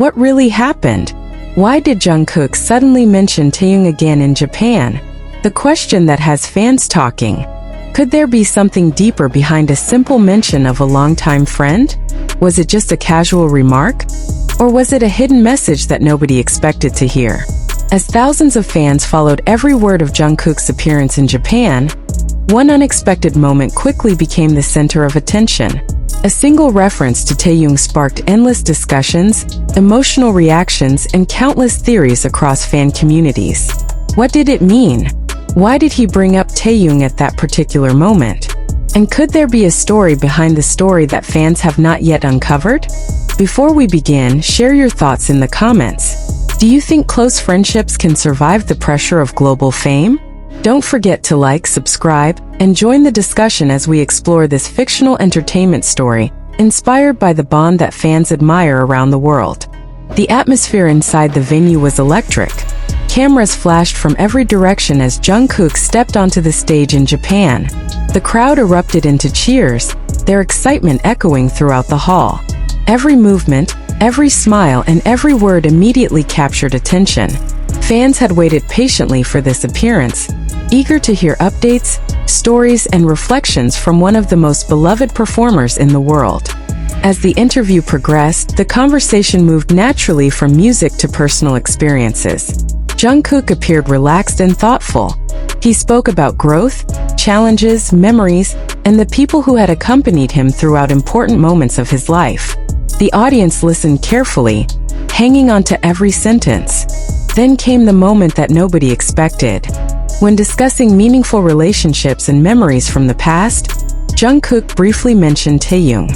What really happened? Why did Jungkook suddenly mention Taehyung again in Japan? The question that has fans talking. Could there be something deeper behind a simple mention of a longtime friend? Was it just a casual remark? Or was it a hidden message that nobody expected to hear? As thousands of fans followed every word of Jungkook's appearance in Japan, one unexpected moment quickly became the center of attention. A single reference to Taehyung sparked endless discussions, emotional reactions, and countless theories across fan communities. What did it mean? Why did he bring up Taehyung at that particular moment? And could there be a story behind the story that fans have not yet uncovered? Before we begin, share your thoughts in the comments. Do you think close friendships can survive the pressure of global fame? Don't forget to like, subscribe, and join the discussion as we explore this fictional entertainment story, inspired by the bond that fans admire around the world. The atmosphere inside the venue was electric. Cameras flashed from every direction as Jungkook stepped onto the stage in Japan. The crowd erupted into cheers, their excitement echoing throughout the hall. Every movement, every smile, and every word immediately captured attention. Fans had waited patiently for this appearance, eager to hear updates, stories, and reflections from one of the most beloved performers in the world. As the interview progressed, the conversation moved naturally from music to personal experiences. Jungkook appeared relaxed and thoughtful. He spoke about growth, challenges, memories, and the people who had accompanied him throughout important moments of his life. The audience listened carefully, hanging on to every sentence. Then came the moment that nobody expected. When discussing meaningful relationships and memories from the past, Jungkook briefly mentioned Taehyung.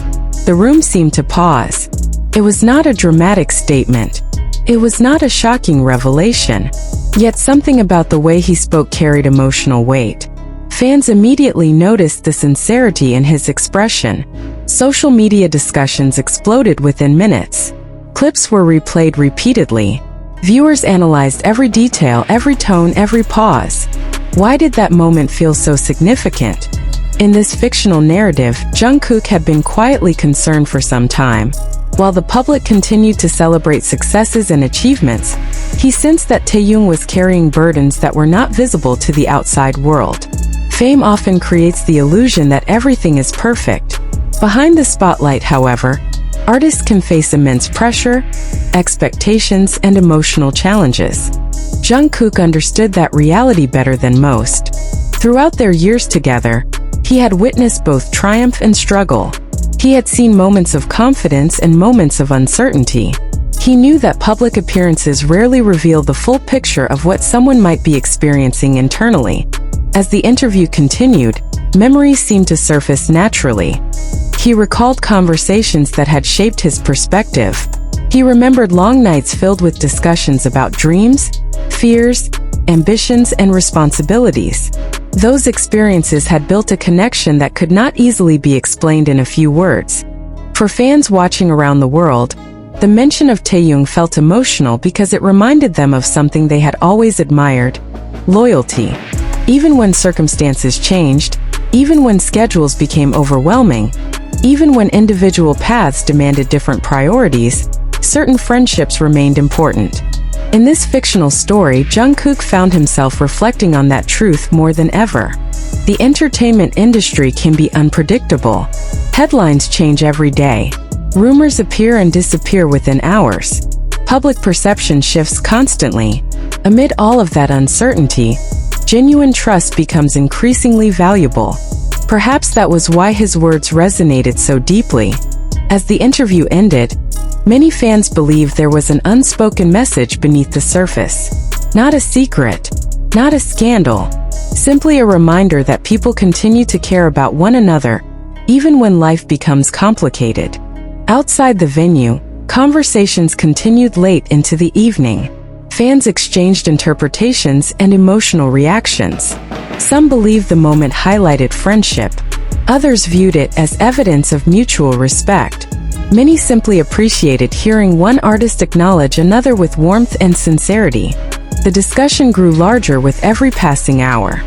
The room seemed to pause. It was not a dramatic statement. It was not a shocking revelation. Yet something about the way he spoke carried emotional weight. Fans immediately noticed the sincerity in his expression. Social media discussions exploded within minutes. Clips were replayed repeatedly. Viewers analyzed every detail, every tone, every pause. Why did that moment feel so significant? In this fictional narrative, Jungkook had been quietly concerned for some time. While the public continued to celebrate successes and achievements, he sensed that Taehyung was carrying burdens that were not visible to the outside world. Fame often creates the illusion that everything is perfect. Behind the spotlight, however, artists can face immense pressure, expectations, and emotional challenges. Jungkook understood that reality better than most. Throughout their years together, he had witnessed both triumph and struggle. He had seen moments of confidence and moments of uncertainty. He knew that public appearances rarely reveal the full picture of what someone might be experiencing internally. As the interview continued, memories seemed to surface naturally. He recalled conversations that had shaped his perspective. He remembered long nights filled with discussions about dreams, fears, ambitions, and responsibilities. Those experiences had built a connection that could not easily be explained in a few words. For fans watching around the world, the mention of Taehyung felt emotional because it reminded them of something they had always admired: loyalty. Even when circumstances changed, even when schedules became overwhelming, even when individual paths demanded different priorities, certain friendships remained important. In this fictional story, Jungkook found himself reflecting on that truth more than ever. The entertainment industry can be unpredictable. Headlines change every day. Rumors appear and disappear within hours. Public perception shifts constantly. Amid all of that uncertainty, genuine trust becomes increasingly valuable. Perhaps that was why his words resonated so deeply. As the interview ended, many fans believed there was an unspoken message beneath the surface. Not a secret, not a scandal, simply a reminder that people continue to care about one another, even when life becomes complicated. Outside the venue, conversations continued late into the evening. Fans exchanged interpretations and emotional reactions. Some believed the moment highlighted friendship. Others viewed it as evidence of mutual respect. Many simply appreciated hearing one artist acknowledge another with warmth and sincerity. The discussion grew larger with every passing hour.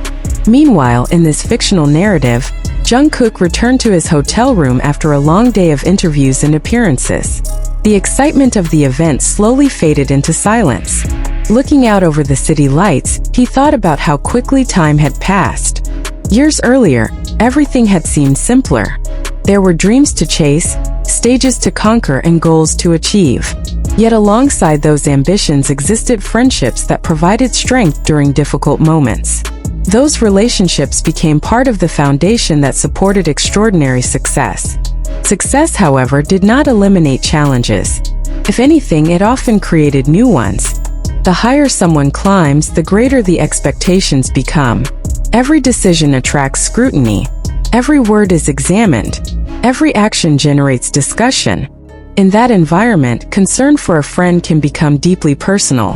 Meanwhile, in this fictional narrative, Jungkook returned to his hotel room after a long day of interviews and appearances. The excitement of the event slowly faded into silence. Looking out over the city lights, he thought about how quickly time had passed. Years earlier, everything had seemed simpler. There were dreams to chase, stages to conquer, and goals to achieve. Yet alongside those ambitions existed friendships that provided strength during difficult moments. Those relationships became part of the foundation that supported extraordinary success. Success, however, did not eliminate challenges. If anything, it often created new ones. The higher someone climbs, the greater the expectations become. Every decision attracts scrutiny. Every word is examined. Every action generates discussion. In that environment, concern for a friend can become deeply personal.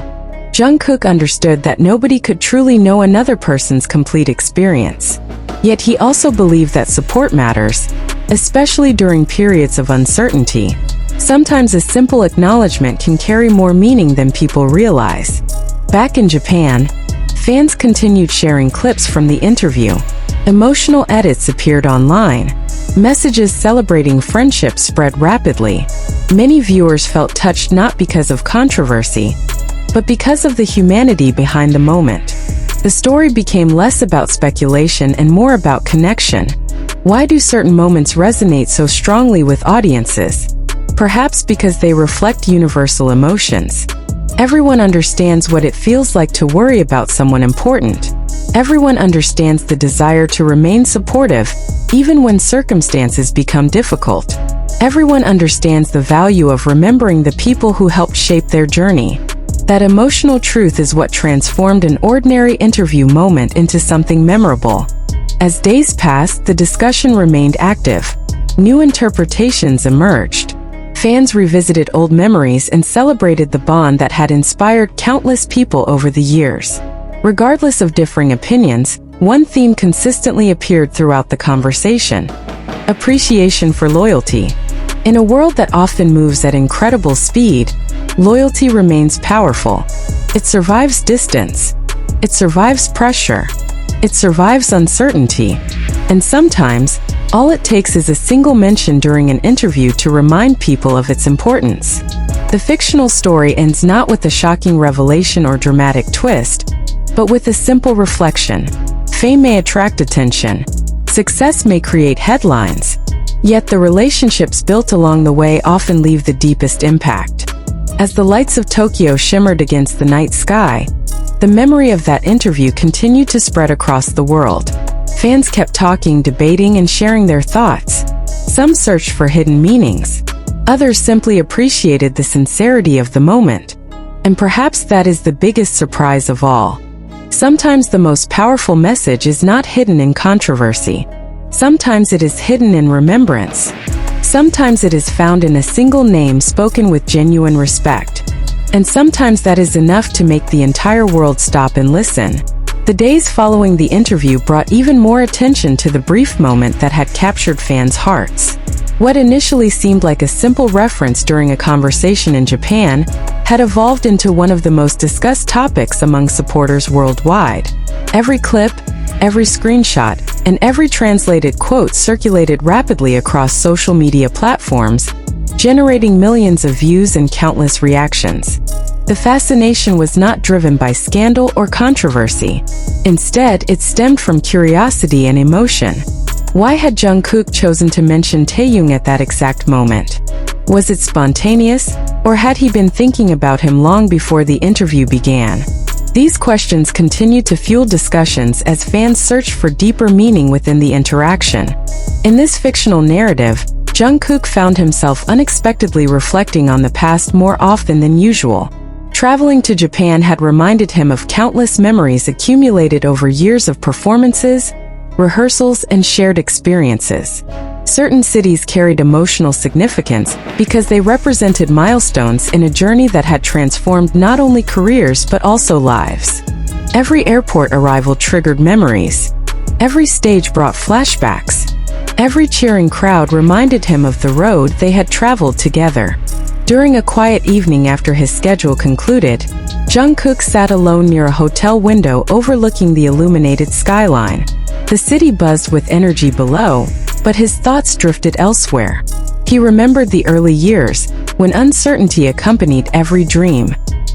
Jungkook understood that nobody could truly know another person's complete experience. Yet he also believed that support matters, especially during periods of uncertainty. Sometimes a simple acknowledgement can carry more meaning than people realize. Back in Japan, fans continued sharing clips from the interview. Emotional edits appeared online. Messages celebrating friendship spread rapidly. Many viewers felt touched not because of controversy, but because of the humanity behind the moment. The story became less about speculation and more about connection. Why do certain moments resonate so strongly with audiences? Perhaps because they reflect universal emotions. Everyone understands what it feels like to worry about someone important. Everyone understands the desire to remain supportive, even when circumstances become difficult. Everyone understands the value of remembering the people who helped shape their journey. That emotional truth is what transformed an ordinary interview moment into something memorable. As days passed, the discussion remained active. New interpretations emerged. Fans revisited old memories and celebrated the bond that had inspired countless people over the years. Regardless of differing opinions, one theme consistently appeared throughout the conversation: appreciation for loyalty. In a world that often moves at incredible speed, loyalty remains powerful. It survives distance. It survives pressure. It survives uncertainty. And sometimes, all it takes is a single mention during an interview to remind people of its importance. The fictional story ends not with a shocking revelation or dramatic twist, but with a simple reflection. Fame may attract attention. Success may create headlines. Yet the relationships built along the way often leave the deepest impact. As the lights of Tokyo shimmered against the night sky, the memory of that interview continued to spread across the world. Fans kept talking, debating, and sharing their thoughts. Some searched for hidden meanings. Others simply appreciated the sincerity of the moment. And perhaps that is the biggest surprise of all. Sometimes the most powerful message is not hidden in controversy. Sometimes it is hidden in remembrance. Sometimes it is found in a single name spoken with genuine respect. And sometimes that is enough to make the entire world stop and listen. The days following the interview brought even more attention to the brief moment that had captured fans' hearts. What initially seemed like a simple reference during a conversation in Japan had evolved into one of the most discussed topics among supporters worldwide. Every clip, every screenshot, and every translated quote circulated rapidly across social media platforms, generating millions of views and countless reactions. The fascination was not driven by scandal or controversy. Instead, it stemmed from curiosity and emotion. Why had Jungkook chosen to mention Taehyung at that exact moment? Was it spontaneous, or had he been thinking about him long before the interview began? These questions continued to fuel discussions as fans searched for deeper meaning within the interaction. In this fictional narrative, Jungkook found himself unexpectedly reflecting on the past more often than usual. Traveling to Japan had reminded him of countless memories accumulated over years of performances, rehearsals, and shared experiences. Certain cities carried emotional significance because they represented milestones in a journey that had transformed not only careers but also lives. Every airport arrival triggered memories. Every stage brought flashbacks. Every cheering crowd reminded him of the road they had traveled together. During a quiet evening after his schedule concluded, Jungkook sat alone near a hotel window overlooking the illuminated skyline. The city buzzed with energy below, but his thoughts drifted elsewhere. He remembered the early years, when uncertainty accompanied every dream.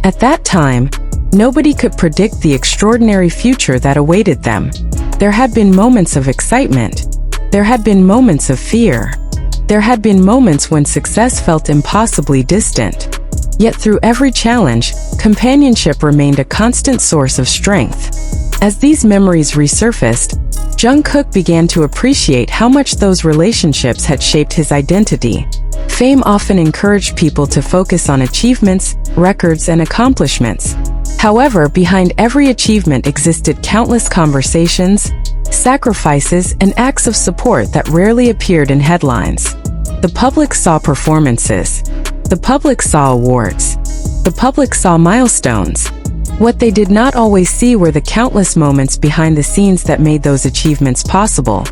At that time, nobody could predict the extraordinary future that awaited them. There had been moments of excitement. There had been moments of fear. There had been moments when success felt impossibly distant. Yet through every challenge, companionship remained a constant source of strength. As these memories resurfaced, Jungkook began to appreciate how much those relationships had shaped his identity. Fame often encouraged people to focus on achievements, records, and accomplishments. However, behind every achievement existed countless conversations, sacrifices, and acts of support that rarely appeared in headlines. The public saw performances. The public saw awards. The public saw milestones. What they did not always see were the countless moments behind the scenes that made those achievements possible.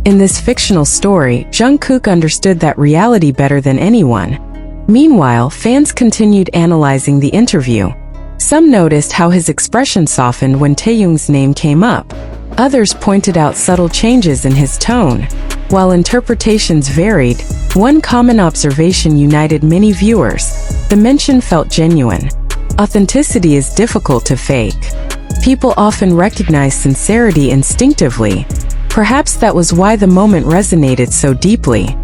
In this fictional story, Jungkook understood that reality better than anyone. Meanwhile, fans continued analyzing the interview. Some noticed how his expression softened when Taehyung's name came up. Others pointed out subtle changes in his tone. While interpretations varied, one common observation united many viewers. The mention felt genuine. Authenticity is difficult to fake. People often recognize sincerity instinctively. Perhaps that was why the moment resonated so deeply.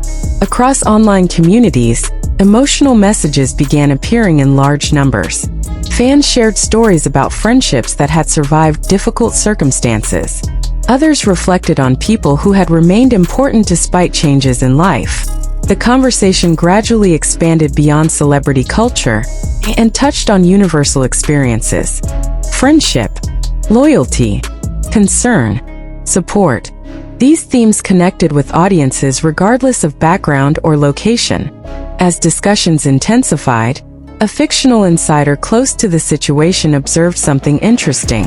Across online communities, emotional messages began appearing in large numbers. Fans shared stories about friendships that had survived difficult circumstances. Others reflected on people who had remained important despite changes in life. The conversation gradually expanded beyond celebrity culture and touched on universal experiences: friendship, loyalty, concern, support. These themes connected with audiences regardless of background or location. As discussions intensified, a fictional insider close to the situation observed something interesting.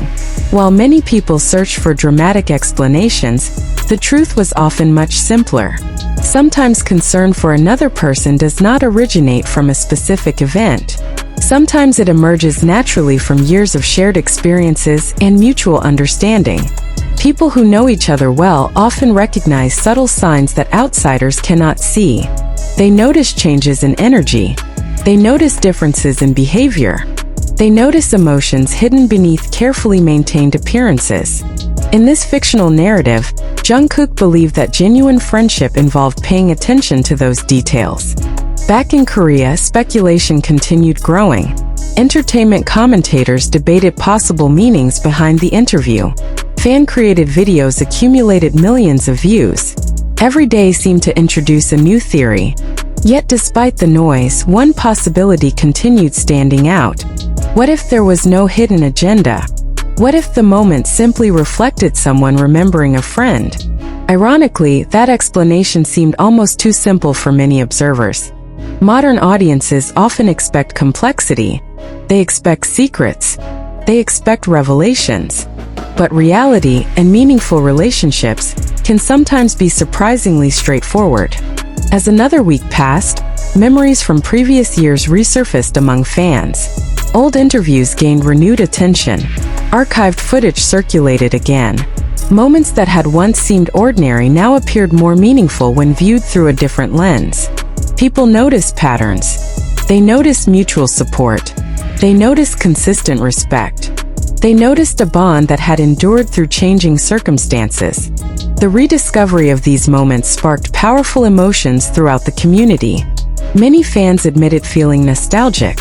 While many people searched for dramatic explanations, the truth was often much simpler. Sometimes concern for another person does not originate from a specific event. Sometimes it emerges naturally from years of shared experiences and mutual understanding. People who know each other well often recognize subtle signs that outsiders cannot see. They notice changes in energy. They notice differences in behavior. They notice emotions hidden beneath carefully maintained appearances. In this fictional narrative, Jungkook believed that genuine friendship involved paying attention to those details. Back in Korea, speculation continued growing. Entertainment commentators debated possible meanings behind the interview. Fan-created videos accumulated millions of views. Every day seemed to introduce a new theory. Yet despite the noise, one possibility continued standing out. What if there was no hidden agenda? What if the moment simply reflected someone remembering a friend? Ironically, that explanation seemed almost too simple for many observers. Modern audiences often expect complexity. They expect secrets. They expect revelations. But reality and meaningful relationships can sometimes be surprisingly straightforward. As another week passed, memories from previous years resurfaced among fans. Old interviews gained renewed attention. Archived footage circulated again. Moments that had once seemed ordinary now appeared more meaningful when viewed through a different lens. People noticed patterns. They noticed mutual support. They noticed consistent respect. They noticed a bond that had endured through changing circumstances. The rediscovery of these moments sparked powerful emotions throughout the community. Many fans admitted feeling nostalgic.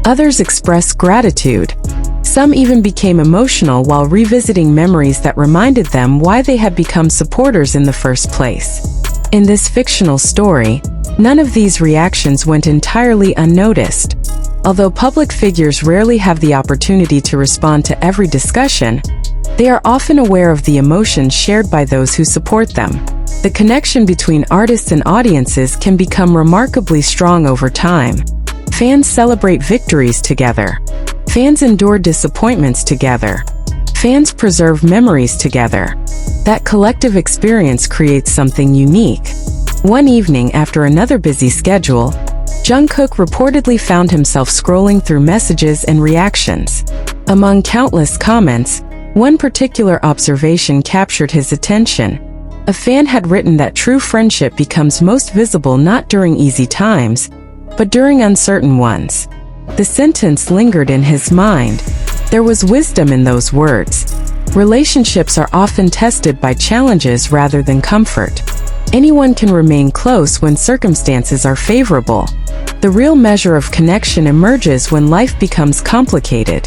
Others expressed gratitude. Some even became emotional while revisiting memories that reminded them why they had become supporters in the first place. In this fictional story, none of these reactions went entirely unnoticed. Although public figures rarely have the opportunity to respond to every discussion, they are often aware of the emotions shared by those who support them. The connection between artists and audiences can become remarkably strong over time. Fans celebrate victories together. Fans endure disappointments together. Fans preserve memories together. That collective experience creates something unique. One evening after another busy schedule, Jungkook reportedly found himself scrolling through messages and reactions. Among countless comments, one particular observation captured his attention. A fan had written that true friendship becomes most visible not during easy times, but during uncertain ones. The sentence lingered in his mind. There was wisdom in those words. Relationships are often tested by challenges rather than comfort. Anyone can remain close when circumstances are favorable. The real measure of connection emerges when life becomes complicated.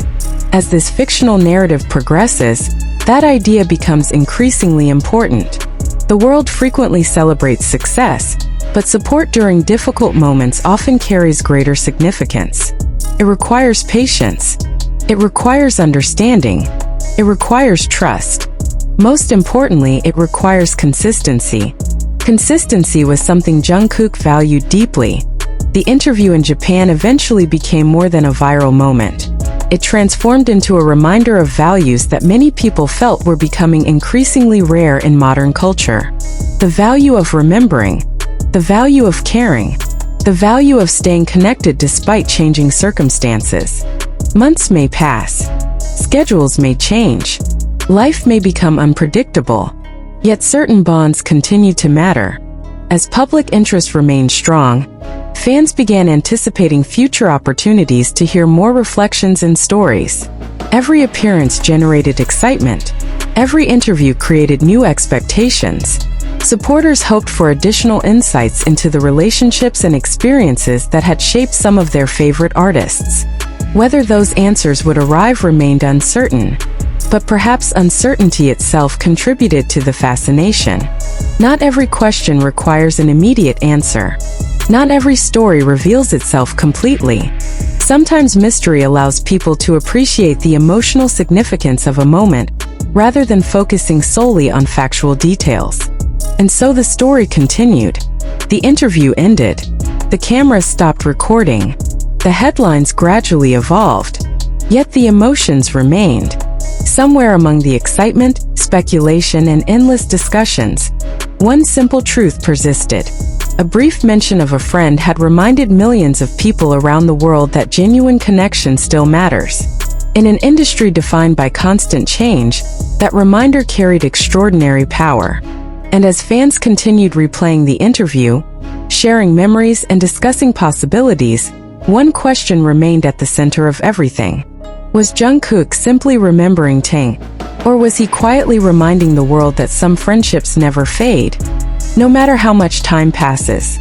As this fictional narrative progresses, that idea becomes increasingly important. The world frequently celebrates success, but support during difficult moments often carries greater significance. It requires patience. It requires understanding. It requires trust. Most importantly, it requires consistency. Consistency was something Jungkook valued deeply. The interview in Japan eventually became more than a viral moment. It transformed into a reminder of values that many people felt were becoming increasingly rare in modern culture. The value of remembering, the value of caring, the value of staying connected despite changing circumstances. Months may pass. Schedules may change. Life may become unpredictable. Yet certain bonds continue to matter. As public interest remained strong, fans began anticipating future opportunities to hear more reflections and stories. Every appearance generated excitement. Every interview created new expectations. Supporters hoped for additional insights into the relationships and experiences that had shaped some of their favorite artists. Whether those answers would arrive remained uncertain, but perhaps uncertainty itself contributed to the fascination. Not every question requires an immediate answer. Not every story reveals itself completely. Sometimes mystery allows people to appreciate the emotional significance of a moment, rather than focusing solely on factual details. And so the story continued. The interview ended. The cameras stopped recording. The headlines gradually evolved. Yet the emotions remained. Somewhere among the excitement, speculation, and endless discussions, one simple truth persisted. A brief mention of a friend had reminded millions of people around the world that genuine connection still matters. In an industry defined by constant change, that reminder carried extraordinary power. And as fans continued replaying the interview, sharing memories and discussing possibilities, one question remained at the center of everything. Was Jungkook simply remembering TAEHYUNG, or was he quietly reminding the world that some friendships never fade, no matter how much time passes?